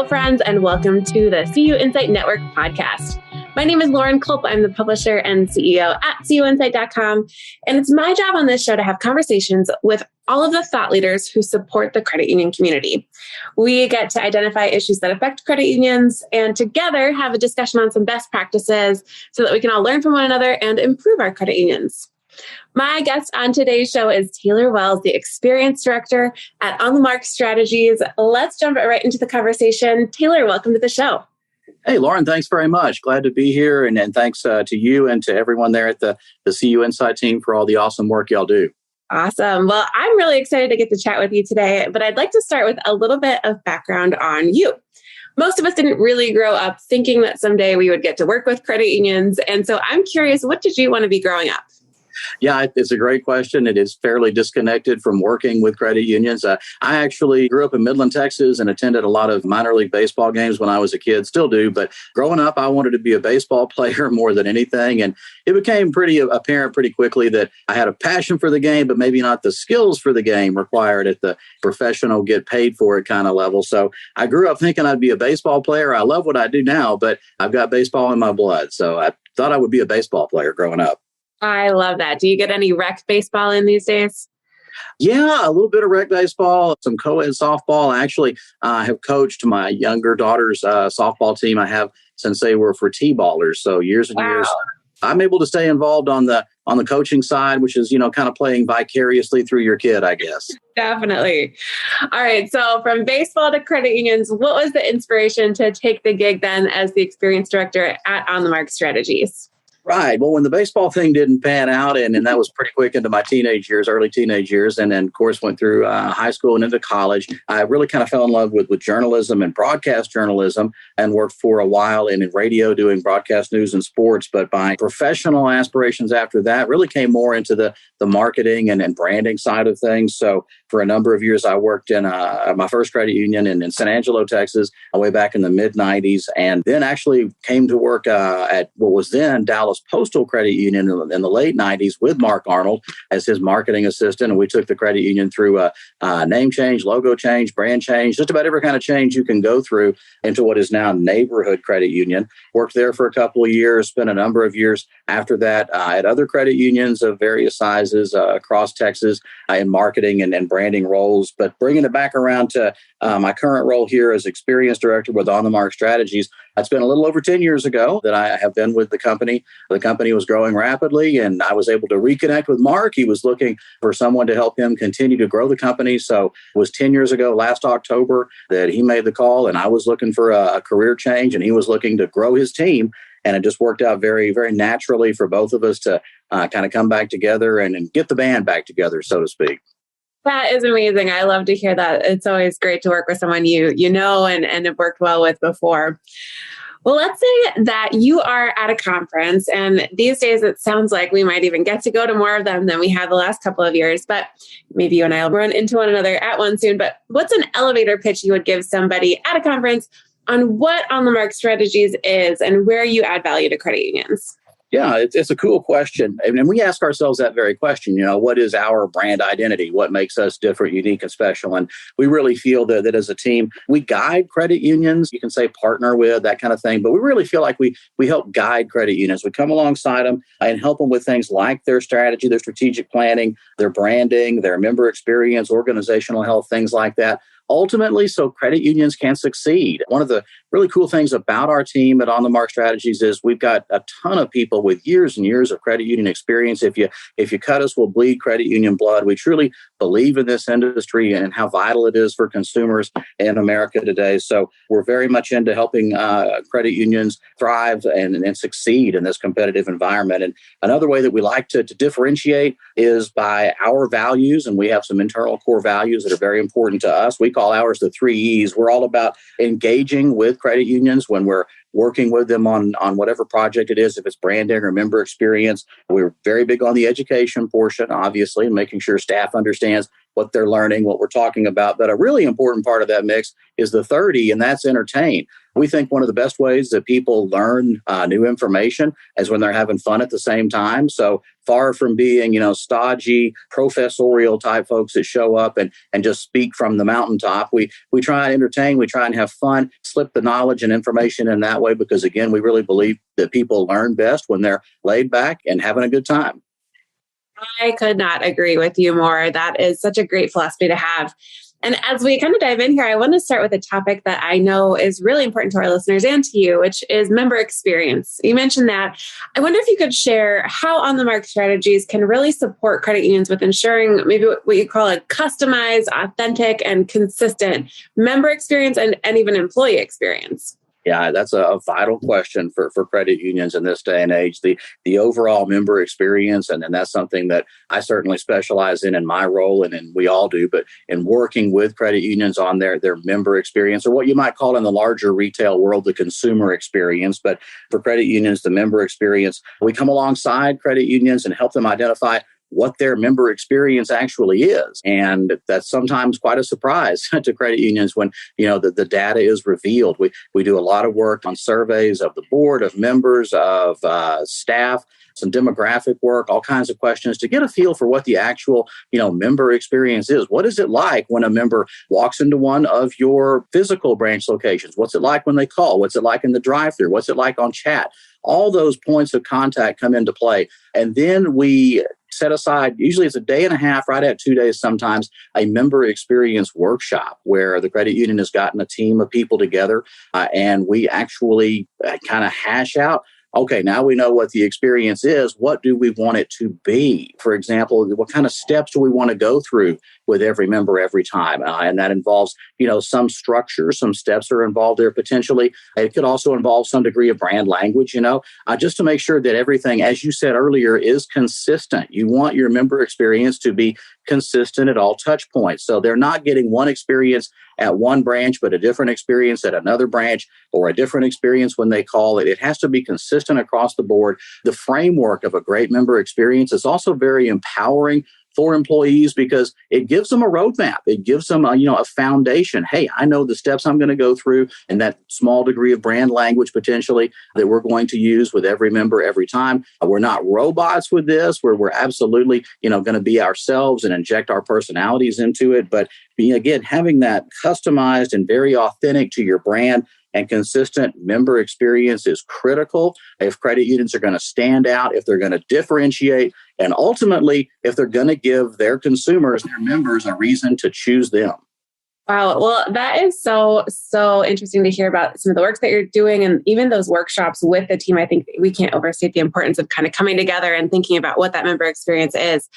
friends, and welcome to the CUInsight Network podcast. My name is Lauren Culp. I'm the publisher and CEO at CUInsight.com, and it's my job on this show to have conversations with all of the thought leaders who support the credit union community. We get to identify issues that affect credit unions and together have a discussion on some best practices so that we can all learn from one another and improve our credit unions. My guest on today's show is Taylor Wells, the Experience Director at On the Mark Strategies. Let's jump right into the conversation. Taylor, welcome to the show. Hey, Lauren, thanks very much. Glad to be here. And thanks to you and to everyone there at the CUInsight team for all the awesome work y'all do. Awesome. Well, I'm really excited to get to chat with you today, but I'd like to start with a little bit of background on you. Most of us didn't really grow up thinking that someday we would get to work with credit unions. And so I'm curious, what did you want to be growing up? Yeah, it's a great question. It is fairly disconnected from working with credit unions. I actually grew up in Midland, Texas, and attended a lot of minor league baseball games when I was a kid, still do. But growing up, I wanted to be a baseball player more than anything. And it became pretty apparent pretty quickly that I had a passion for the game, but maybe not the skills for the game required at the professional get paid for it kind of level. So I grew up thinking I'd be a baseball player. I love what I do now, but I've got baseball in my blood. So I thought I would be a baseball player growing up. I love that. Do you get any rec baseball in these days? Yeah, a little bit of rec baseball, some co-ed softball. I actually have coached my younger daughter's softball team. I have since they were for T-ballers. So years and years, I'm able to stay involved on the coaching side, which is, kind of playing vicariously through your kid, I guess. Definitely. All right. So from baseball to credit unions, what was the inspiration to take the gig then as the Experience Director at On the Mark Strategies? Right. Well, when the baseball thing didn't pan out, and that was pretty quick into my early teenage years, and then, of course, went through high school and into college, I really kind of fell in love with journalism and broadcast journalism and worked for a while in radio doing broadcast news and sports. But my professional aspirations after that really came more into the marketing and branding side of things. So for a number of years, I worked in my first credit union in San Angelo, Texas, way back in the mid-'90s, and then actually came to work at what was then Dallas Postal Credit Union in the late 90s with Mark Arnold as his marketing assistant. And we took the credit union through a name change, logo change, brand change, just about every kind of change you can go through into what is now Neighborhood Credit Union. Worked there for a couple of years, spent a number of years after that at other credit unions of various sizes across Texas in marketing and branding roles. But bringing it back around to my current role here as Experience Director with On the Mark Strategies, it's been a little over 10 years ago that I have been with the company. The company was growing rapidly, and I was able to reconnect with Mark. He was looking for someone to help him continue to grow the company. So it was 10 years ago, last October, that he made the call, and I was looking for a career change, and he was looking to grow his team. And it just worked out very, very naturally for both of us to kind of come back together and get the band back together, so to speak. That is amazing. I love to hear that. It's always great to work with someone you know and have worked well with before. Well, let's say that you are at a conference, and these days it sounds like we might even get to go to more of them than we have the last couple of years, but maybe you and I will run into one another at one soon. But what's an elevator pitch you would give somebody at a conference on what On the Mark Strategies is and where you add value to credit unions? Yeah, it's a cool question. And we ask ourselves that very question, what is our brand identity? What makes us different, unique, and special? And we really feel that as a team, we guide credit unions. You can say partner with, that kind of thing. But we really feel like we help guide credit unions. We come alongside them and help them with things like their strategy, their strategic planning, their branding, their member experience, organizational health, things like that. Ultimately, so credit unions can succeed. One of the really cool things about our team at On the Mark Strategies is we've got a ton of people with years and years of credit union experience. If you cut us, we'll bleed credit union blood. We truly believe in this industry and how vital it is for consumers in America today. So we're very much into helping credit unions thrive and succeed in this competitive environment. And another way that we like to differentiate is by our values. And we have some internal core values that are very important to us. We call ours the 3 E's. We're all about engaging with credit unions when we're working with them on whatever project it is, if it's branding or member experience. We're very big on the education portion, obviously, and making sure staff understands what they're learning, what we're talking about. But a really important part of that mix is the 30, and that's entertain. We think one of the best ways that people learn new information is when they're having fun at the same time. So far from being, stodgy, professorial type folks that show up and just speak from the mountaintop, we try and entertain, we try and have fun, slip the knowledge and information in that way, because again, we really believe that people learn best when they're laid back and having a good time. I could not agree with you more. That is such a great philosophy to have. And as we kind of dive in here, I want to start with a topic that I know is really important to our listeners and to you, which is member experience. You mentioned that. I wonder if you could share how on the mark strategies can really support credit unions with ensuring maybe what you call a customized, authentic, and consistent member experience and even employee experience. Yeah, that's a vital question for credit unions in this day and age, the overall member experience. And that's something that I certainly specialize in my role, and we all do, but in working with credit unions on their member experience, or what you might call in the larger retail world, the consumer experience. But for credit unions, the member experience, we come alongside credit unions and help them identify what their member experience actually is. And that's sometimes quite a surprise to credit unions when, the data is revealed. We do a lot of work on surveys of the board, of members, of staff, some demographic work, all kinds of questions to get a feel for what the actual, member experience is. What is it like when a member walks into one of your physical branch locations? What's it like when they call? What's it like in the drive-thru? What's it like on chat? All those points of contact come into play. And then we set aside, usually it's a day and a half, right at 2 days sometimes, a member experience workshop where the credit union has gotten a team of people together and we actually kind of hash out, okay, now we know what the experience is. What do we want it to be? For example, what kind of steps do we want to go through with every member every time? And that involves, some structure, some steps are involved there potentially. It could also involve some degree of brand language, just to make sure that everything, as you said earlier, is consistent. You want your member experience to be consistent at all touch points. So they're not getting one experience at one branch, but a different experience at another branch, or a different experience when they call it. It has to be consistent across the board. The framework of a great member experience is also very empowering for employees because it gives them a roadmap. It gives them a foundation. Hey, I know the steps I'm going to go through, and that small degree of brand language potentially that we're going to use with every member every time. We're not robots with this, where we're absolutely going to be ourselves and inject our personalities into it. But again, having that customized and very authentic to your brand and consistent member experience is critical if credit unions are going to stand out, if they're going to differentiate, and ultimately, if they're going to give their consumers, their members, a reason to choose them. Wow. Well, that is so interesting to hear about some of the work that you're doing and even those workshops with the team. I think we can't overstate the importance of kind of coming together and thinking about what that member experience is.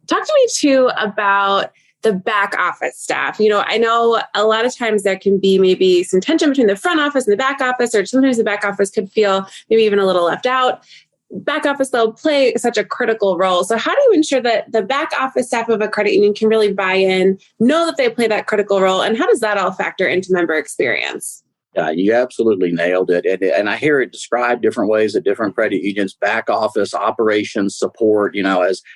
Talk to me too about the back office staff. I know a lot of times there can be maybe some tension between the front office and the back office, or sometimes the back office could feel maybe even a little left out. Back office, though, play such a critical role. So how do you ensure that the back office staff of a credit union can really buy in, know that they play that critical role, and how does that all factor into member experience? You absolutely nailed it. And I hear it described different ways at different credit unions, back office, operations, support,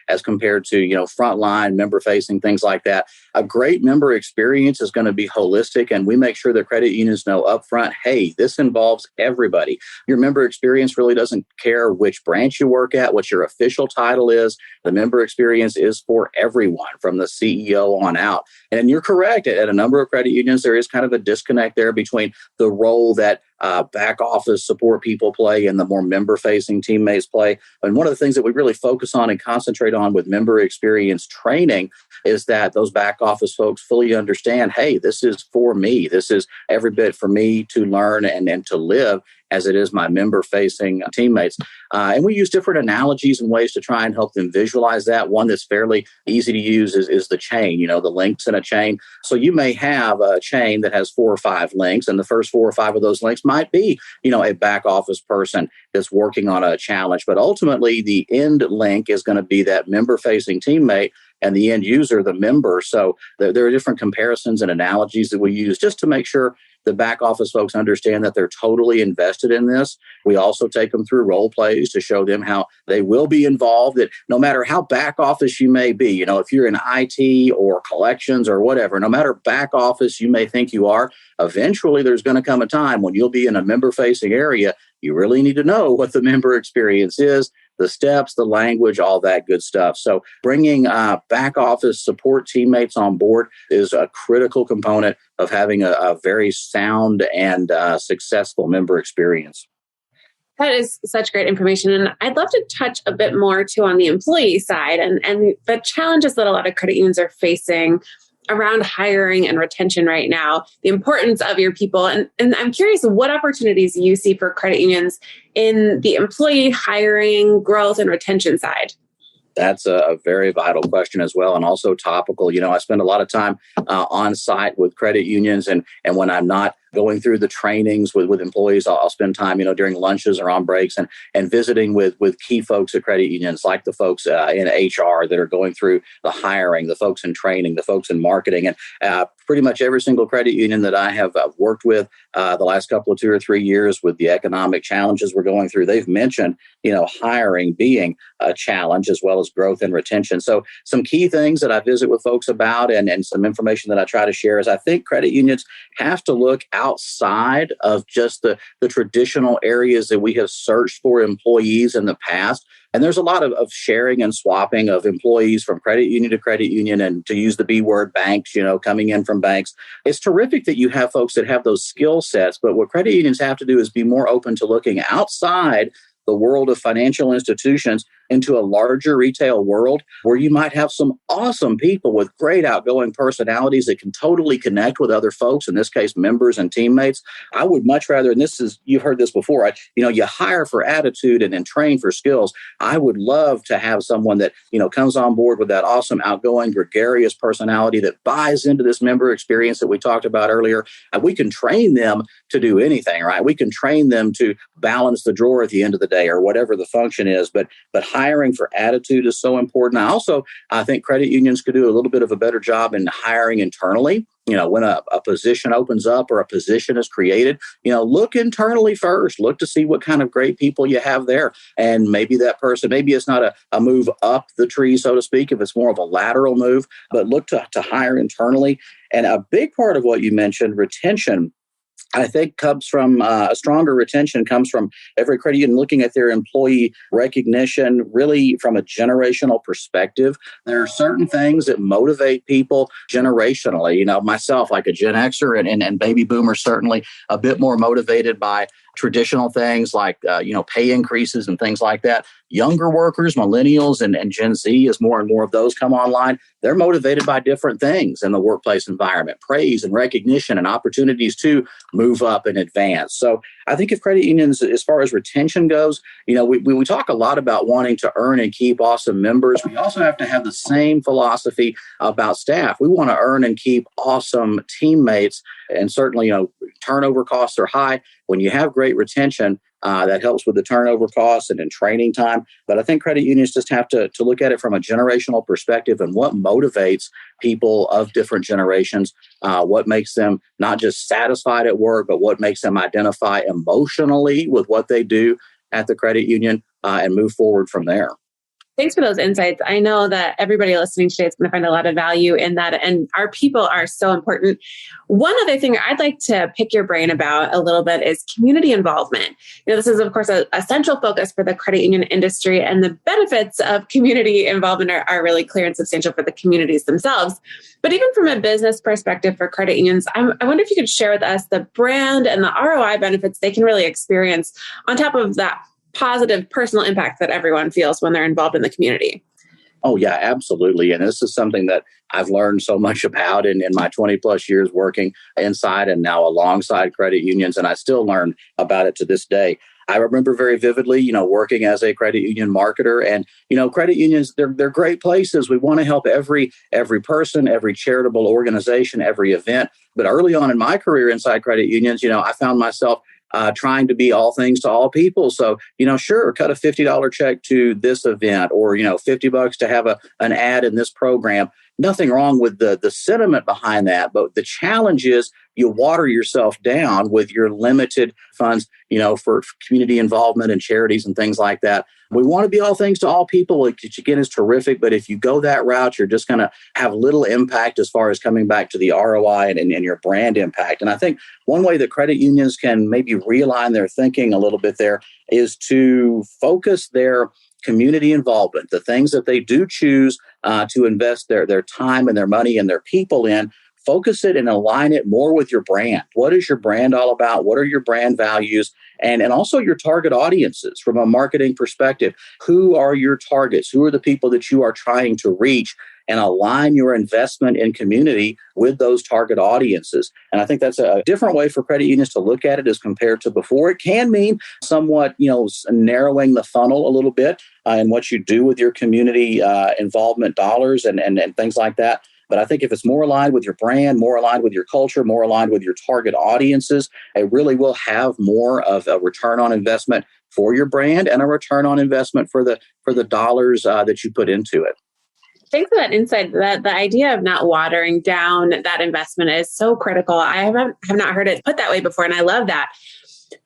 as compared to, frontline, member facing, things like that. A great member experience is going to be holistic. And we make sure the credit unions know upfront, hey, this involves everybody. Your member experience really doesn't care which branch you work at, what your official title is. The member experience is for everyone from the CEO on out. And you're correct. At a number of credit unions, there is kind of a disconnect there between the role that back office support people play and the more member-facing teammates play. And one of the things that we really focus on and concentrate on with member experience training is that those back office folks fully understand, hey, this is for me. This is every bit for me to learn and to live as it is my member-facing teammates. And we use different analogies and ways to try and help them visualize that. One that's fairly easy to use is the chain, the links in a chain. So you may have a chain that has 4 or 5 links, and the first 4 or 5 of those links might be, a back office person that's working on a challenge. But ultimately, the end link is going to be that member-facing teammate and the end user, the member. So there are different comparisons and analogies that we use just to make sure the back office folks understand that they're totally invested in this. We also take them through role plays to show them how they will be involved, that no matter how back office you may be, if you're in IT or collections or whatever, no matter back office you may think you are, eventually there's going to come a time when you'll be in a member-facing area. You really need to know what the member experience is, the steps, the language, all that good stuff. So bringing back office support teammates on board is a critical component of having a very sound and successful member experience. That is such great information. And I'd love to touch a bit more too on the employee side and the challenges that a lot of credit unions are facing around hiring and retention right now, the importance of your people. And I'm curious what opportunities you see for credit unions in the employee hiring, growth, and retention side. That's a very vital question as well, and also topical. I spend a lot of time on site with credit unions, and when I'm not going through the trainings with employees, I'll spend time, during lunches or on breaks and visiting with key folks at credit unions, like the folks in HR that are going through the hiring, the folks in training, the folks in marketing. And pretty much every single credit union that I have worked with the last couple of 2 or 3 years with the economic challenges we're going through, they've mentioned, hiring being a challenge as well as growth and retention. So some key things that I visit with folks about and some information that I try to share is I think credit unions have to look outside of just the traditional areas that we have searched for employees in the past. And there's a lot of sharing and swapping of employees from credit union, and to use the B word, banks, coming in from banks. It's terrific that you have folks that have those skill sets, but what credit unions have to do is be more open to looking outside the world of financial institutions into a larger retail world where you might have some awesome people with great outgoing personalities that can totally connect with other folks, in this case, members and teammates. I would much rather, and you've heard this before, you hire for attitude and then train for skills. I would love to have someone that, comes on board with that awesome, outgoing, gregarious personality that buys into this member experience that we talked about earlier. And we can train them to do anything, right? We can train them to balance the drawer at the end of the day or whatever the function is, but hiring for attitude is so important. I think credit unions could do a little bit of a better job in hiring internally. When a position opens up or a position is created, look internally first. Look to see what kind of great people you have there. And maybe that person, maybe it's not a move up the tree, so to speak, if it's more of a lateral move, but look to hire internally. And a big part of what you mentioned, retention, I think comes from a stronger retention comes from every credit union looking at their employee recognition, really from a generational perspective. There are certain things that motivate people generationally. Myself, like a Gen Xer and baby boomers, certainly a bit more motivated by traditional things like, pay increases and things like that. Younger workers, millennials and Gen Z, as more and more of those come online, they're motivated by different things in the workplace environment, praise and recognition and opportunities to move up and advance. So I think if credit unions, as far as retention goes, we talk a lot about wanting to earn and keep awesome members. We also have to have the same philosophy about staff. We want to earn and keep awesome teammates. And certainly, turnover costs are high. When you have great retention, that helps with the turnover costs and in training time. But I think credit unions just have to look at it from a generational perspective and what motivates people of different generations, what makes them not just satisfied at work, but what makes them identify emotionally with what they do at the credit union and move forward from there. Thanks for those insights. I know that everybody listening today is going to find a lot of value in that, and our people are so important. One other thing I'd like to pick your brain about a little bit is community involvement. This is, of course, a central focus for the credit union industry, and the benefits of community involvement are really clear and substantial for the communities themselves. But even from a business perspective for credit unions, I wonder if you could share with us the brand and the ROI benefits they can really experience on top of that positive personal impact that everyone feels when they're involved in the community. Oh, yeah, absolutely. And this is something that I've learned so much about in my 20 plus years working inside and now alongside credit unions. And I still learn about it to this day. I remember very vividly, working as a credit union marketer, and, credit unions, they're great places. We want to help every person, every charitable organization, every event. But early on in my career inside credit unions, I found myself trying to be all things to all people. So, sure, cut a $50 check to this event, or, $50 to have an ad in this program. Nothing wrong with the sentiment behind that. But the challenge is you water yourself down with your limited funds, for community involvement and charities and things like that. We want to be all things to all people, which again is terrific. But if you go that route, you're just going to have little impact as far as coming back to the ROI and your brand impact. And I think one way that credit unions can maybe realign their thinking a little bit there is to focus their community involvement, the things that they do choose to invest their time and their money and their people in. Focus it and align it more with your brand. What is your brand all about? What are your brand values? And also your target audiences from a marketing perspective. Who are your targets? Who are the people that you are trying to reach? And align your investment in community with those target audiences. And I think that's a different way for credit unions to look at it as compared to before. It can mean somewhat, narrowing the funnel a little bit in what you do with your community involvement dollars and things like that. But I think if it's more aligned with your brand, more aligned with your culture, more aligned with your target audiences, it really will have more of a return on investment for your brand and a return on investment for the dollars that you put into it. Thanks for that insight. That the idea of not watering down that investment is so critical. I have not heard it put that way before, and I love that.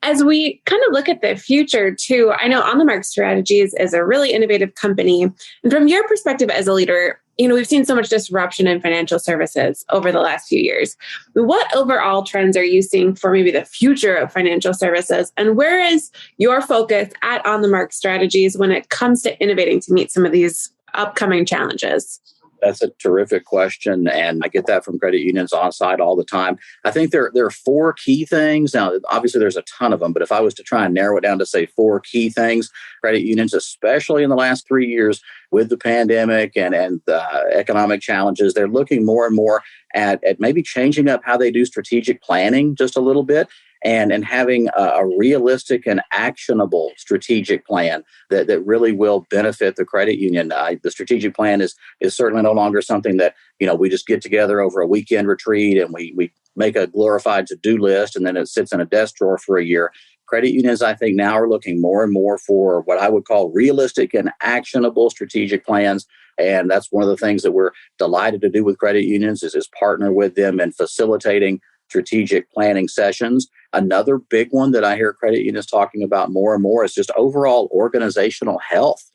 As we kind of look at the future too, I know On the Mark Strategies is a really innovative company. And from your perspective as a leader, we've seen so much disruption in financial services over the last few years. What overall trends are you seeing for maybe the future of financial services? And where is your focus at On the Mark Strategies when it comes to innovating to meet some of these upcoming challenges? That's a terrific question. And I get that from credit unions on site all the time. I think there are four key things. Now, obviously, there's a ton of them, but if I was to try and narrow it down to say four key things, credit unions, especially in the last 3 years with the pandemic and the economic challenges, they're looking more and more at maybe changing up how they do strategic planning just a little bit. And having a realistic and actionable strategic plan that really will benefit the credit union. The strategic plan is certainly no longer something that, we just get together over a weekend retreat and we make a glorified to-do list and then it sits in a desk drawer for a year. Credit unions, I think, now are looking more and more for what I would call realistic and actionable strategic plans. And that's one of the things that we're delighted to do with credit unions is partner with them in facilitating strategic planning sessions. Another big one that I hear credit unions talking about more and more is just overall organizational health.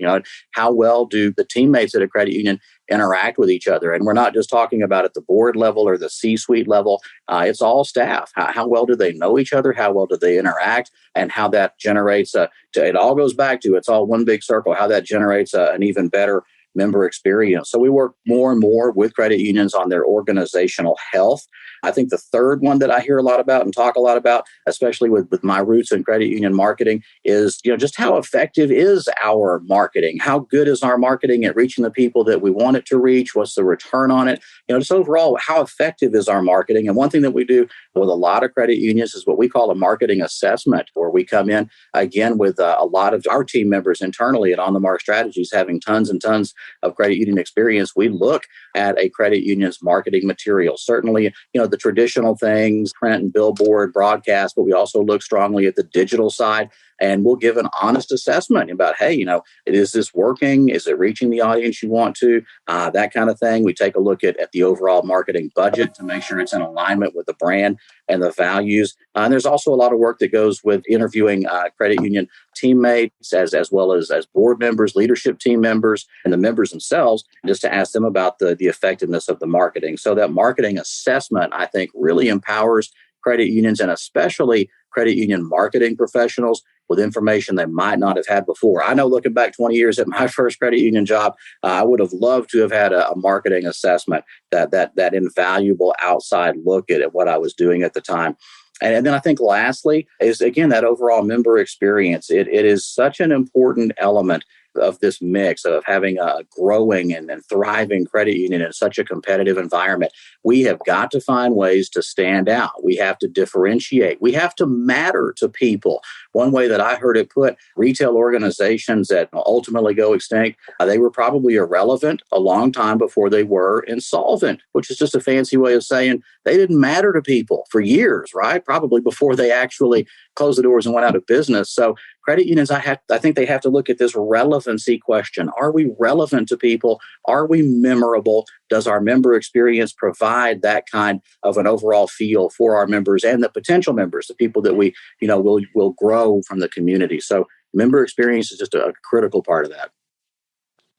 How well do the teammates at a credit union interact with each other? And we're not just talking about at the board level or the C-suite level. It's all staff. How well do they know each other? How well do they interact? And how that generates it all goes back to, it's all one big circle, how that generates an even better member experience. So we work more and more with credit unions on their organizational health. I think the third one that I hear a lot about and talk a lot about, especially with my roots in credit union marketing, is just how effective is our marketing? How good is our marketing at reaching the people that we want it to reach? What's the return on it? Just overall, how effective is our marketing? And one thing that we do with a lot of credit unions is what we call a marketing assessment, where we come in again with a lot of our team members internally at On the Mark Strategies, having tons and tons of credit union experience. We look at a credit union's marketing material. Certainly, the traditional things, print and billboard, broadcast, but we also look strongly at the digital side. And we'll give an honest assessment about, hey, is this working? Is it reaching the audience you want to? That kind of thing. We take a look at the overall marketing budget to make sure it's in alignment with the brand and the values. And there's also a lot of work that goes with interviewing credit union teammates as well as board members, leadership team members, and the members themselves, just to ask them about the effectiveness of the marketing. So that marketing assessment, I think, really empowers credit unions and especially credit union marketing professionals with information they might not have had before. I know looking back 20 years at my first credit union job, I would have loved to have had a marketing assessment, that invaluable outside look at what I was doing at the time. And then I think lastly is, again, that overall member experience. It is such an important element of this mix of having a growing and thriving credit union in such a competitive environment. We have got to find ways to stand out. We have to differentiate. We have to matter to people. One way that I heard it put, retail organizations that ultimately go extinct, they were probably irrelevant a long time before they were insolvent, which is just a fancy way of saying they didn't matter to people for years, right? Probably before they actually closed the doors and went out of business. So credit unions, I think they have to look at this relevancy question. Are we relevant to people? Are we memorable? Does our member experience provide that kind of an overall feel for our members and the potential members, the people that we, will grow from the community? So member experience is just a critical part of that.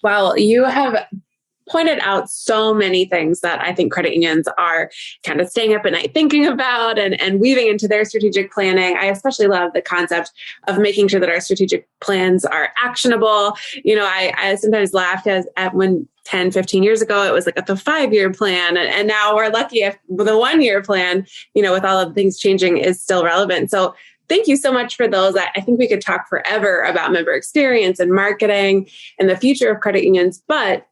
Well, you have pointed out so many things that I think credit unions are kind of staying up at night thinking about and weaving into their strategic planning. I especially love the concept of making sure that our strategic plans are actionable. I sometimes laugh at when 10, 15 years ago, it was like the 5-year plan. And now we're lucky if the 1-year plan, with all of things changing, is still relevant. So thank you so much for those. I think we could talk forever about member experience and marketing and the future of credit unions. But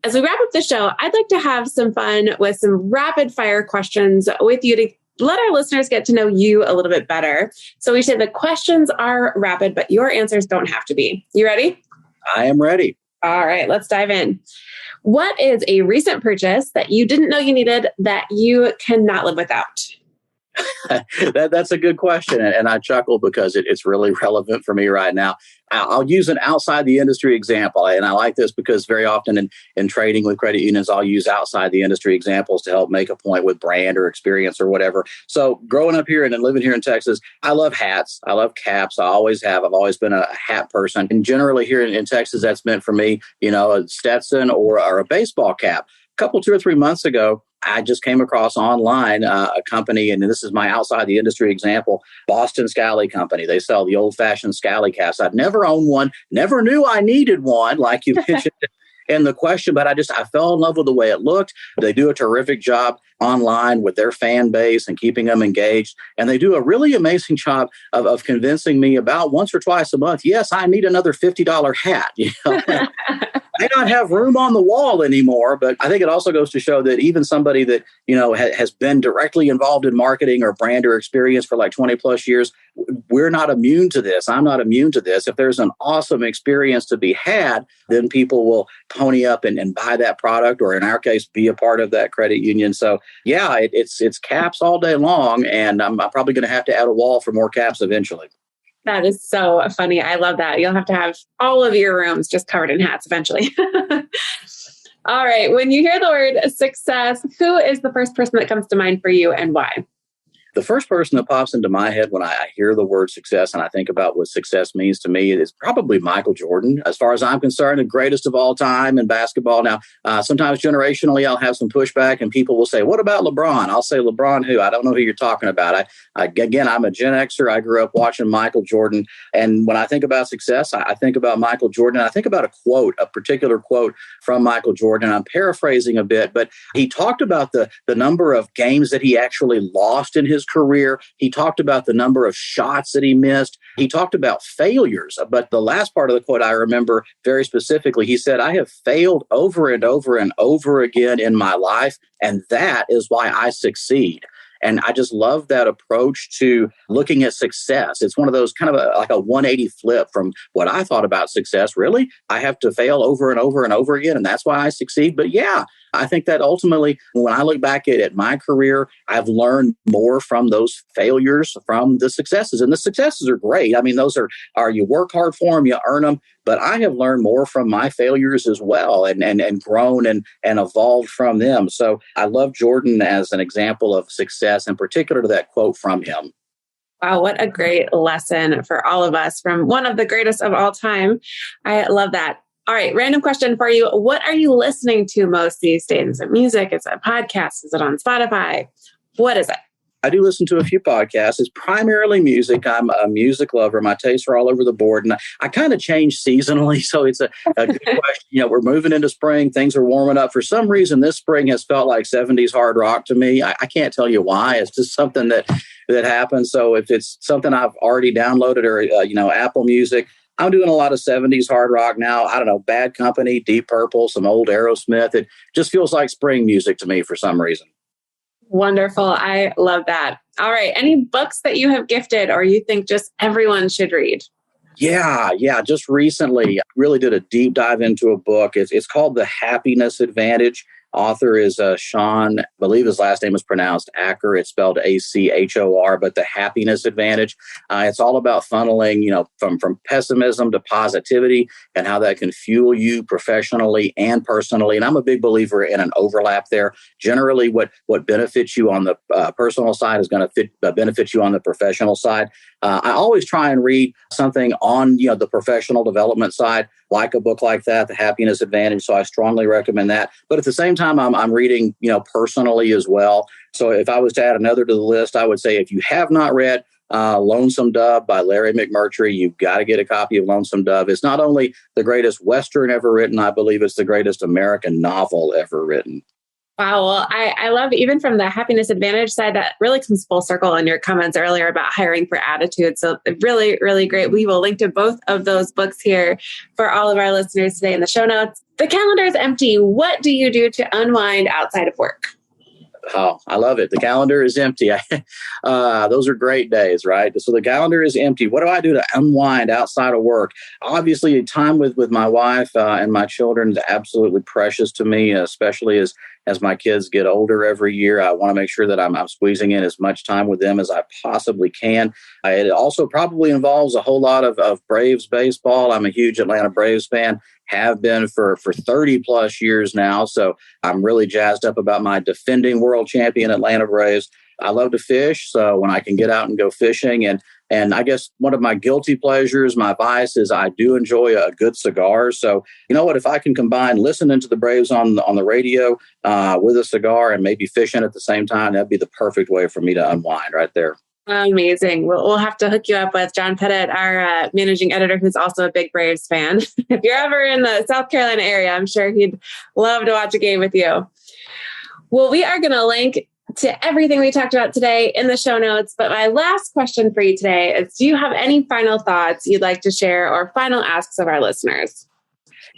as we wrap up the show, I'd like to have some fun with some rapid fire questions with you to let our listeners get to know you a little bit better. So we say the questions are rapid, but your answers don't have to be. You ready? I am ready. All right, let's dive in. What is a recent purchase that you didn't know you needed that you cannot live without? That's a good question. And I chuckle because it's really relevant for me right now. I'll use an outside the industry example. And I like this because very often in trading with credit unions, I'll use outside the industry examples to help make a point with brand or experience or whatever. So growing up here and living here in Texas, I love hats. I love caps. I always have. I've always been a hat person. And generally here in Texas, that's meant for me, a Stetson or a baseball cap. A couple, 2 or 3 months ago, I just came across online a company, and this is my outside the industry example, Boston Scally Company. They sell the old-fashioned Scally caps. I'd never owned one, never knew I needed one, like you mentioned in the question, but I fell in love with the way it looked. They do a terrific job online with their fan base and keeping them engaged. And they do a really amazing job of convincing me about once or twice a month, yes, I need another $50 hat. May not have room on the wall anymore, but I think it also goes to show that even somebody that, has been directly involved in marketing or brand or experience for like 20 plus years, we're not immune to this. I'm not immune to this. If there's an awesome experience to be had, then people will pony up and buy that product, or in our case, be a part of that credit union. So yeah, it's caps all day long, and I'm probably going to have to add a wall for more caps eventually. That is so funny. I love that. You'll have to have all of your rooms just covered in hats eventually. All right. When you hear the word success, who is the first person that comes to mind for you and why? The first person that pops into my head when I hear the word success and I think about what success means to me is probably Michael Jordan. As far as I'm concerned, the greatest of all time in basketball. Now, sometimes generationally, I'll have some pushback and people will say, what about LeBron? I'll say, LeBron who? I don't know who you're talking about. Again, I'm a Gen Xer. I grew up watching Michael Jordan. And when I think about success, I think about Michael Jordan. I think about a particular quote from Michael Jordan. I'm paraphrasing a bit, but he talked about the number of games that he actually lost in his career. He talked about the number of shots that he missed. He talked about failures. But the last part of the quote I remember very specifically, he said, I have failed over and over and over again in my life, and that is why I succeed. And I just love that approach to looking at success. It's one of those kind of like a 180 flip from what I thought about success. Really, I have to fail over and over and over again, and that's why I succeed. But yeah, I think that ultimately, when I look back at my career, I've learned more from those failures, from the successes. And the successes are great. I mean, those are you work hard for them, you earn them. But I have learned more from my failures as well and grown and evolved from them. So I love Jordan as an example of success, in particular to that quote from him. Wow, what a great lesson for all of us from one of the greatest of all time. I love that. All right, random question for you. What are you listening to most these days? Is it music? Is it podcasts? Is it on Spotify? What is it? I do listen to a few podcasts. It's primarily music. I'm a music lover. My tastes are all over the board. And I kind of change seasonally. So it's a good question. We're moving into spring. Things are warming up. For some reason, this spring has felt like 70s hard rock to me. I can't tell you why. It's just something that happens. So if it's something I've already downloaded or, Apple Music, I'm doing a lot of 70s hard rock now. I don't know, Bad Company, Deep Purple, some old Aerosmith. It just feels like spring music to me for some reason. Wonderful. I love that. All right. Any books that you have gifted or you think just everyone should read? Yeah. Just recently, I really did a deep dive into a book. It's called The Happiness Advantage. Author is Sean, I believe his last name is pronounced Acker. It's spelled Achor, but The Happiness Advantage. It's all about funneling, from pessimism to positivity and how that can fuel you professionally and personally. And I'm a big believer in an overlap there. Generally, what benefits you on the personal side is going to benefit you on the professional side. I always try and read something on the professional development side, like a book like that, The Happiness Advantage. So I strongly recommend that. But at the same time, I'm reading, personally as well. So if I was to add another to the list, I would say if you have not read Lonesome Dove by Larry McMurtry, you've got to get a copy of Lonesome Dove. It's not only the greatest Western ever written, I believe it's the greatest American novel ever written. Wow. Well, I love even from the Happiness Advantage side, that really comes full circle in your comments earlier about hiring for attitude. So really, really great. We will link to both of those books here for all of our listeners today in the show notes. The calendar is empty. What do you do to unwind outside of work? Oh, I love it. The calendar is empty. Those are great days, right? So the calendar is empty. What do I do to unwind outside of work? Obviously, time with my wife and my children is absolutely precious to me, especially as my kids get older every year. I want to make sure that I'm squeezing in as much time with them as I possibly can. It also probably involves a whole lot of Braves baseball. I'm a huge Atlanta Braves fan, have been for 30 plus years now. So I'm really jazzed up about my defending world champion Atlanta Braves. I love to fish. So when I can get out and go fishing, and I guess one of my guilty pleasures, my vice, is I do enjoy a good cigar. So you know what, if I can combine listening to the Braves on the radio with a cigar and maybe fishing at the same time, that'd be the perfect way for me to unwind right there. Amazing. We'll have to hook you up with John Pettit, our managing editor, who's also a big Braves fan. If you're ever in the South Carolina area, I'm sure he'd love to watch a game with you. Well, we are going to link to everything we talked about today in the show notes. But my last question for you today is, do you have any final thoughts you'd like to share or final asks of our listeners?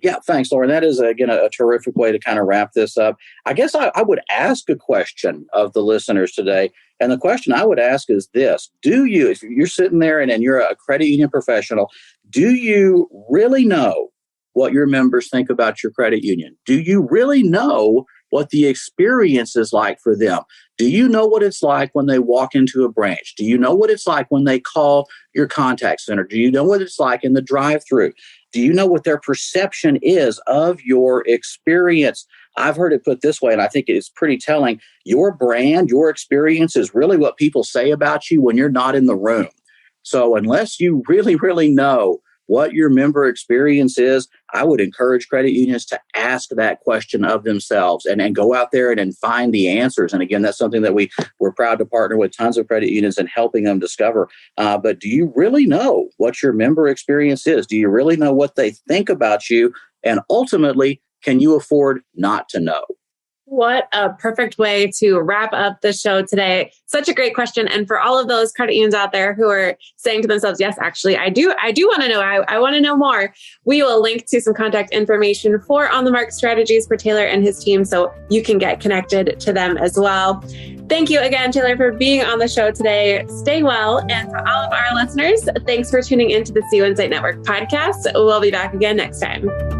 Yeah, thanks, Lauren. That is, again, a terrific way to kind of wrap this up. I guess I would ask a question of the listeners today. And the question I would ask is this: do you, if you're sitting there and you're a credit union professional, do you really know what your members think about your credit union? Do you really know what the experience is like for them? Do you know what it's like when they walk into a branch? Do you know what it's like when they call your contact center? Do you know what it's like in the drive-through? Do you know what their perception is of your experience? I've heard it put this way, and I think it's pretty telling. Your brand, your experience is really what people say about you when you're not in the room. So unless you really, really know what your member experience is, I would encourage credit unions to ask that question of themselves and go out there and find the answers. And again, that's something that we're proud to partner with tons of credit unions in helping them discover. But do you really know what your member experience is? Do you really know what they think about you? And ultimately, can you afford not to know? What a perfect way to wrap up the show today. Such a great question. And for all of those credit unions out there who are saying to themselves, yes, actually, I do want to know. I want to know more. We will link to some contact information for On the Mark Strategies for Taylor and his team, so you can get connected to them as well. Thank you again, Taylor, for being on the show today. Stay well. And to all of our listeners, thanks for tuning into the CUInsight Network podcast. We'll be back again next time.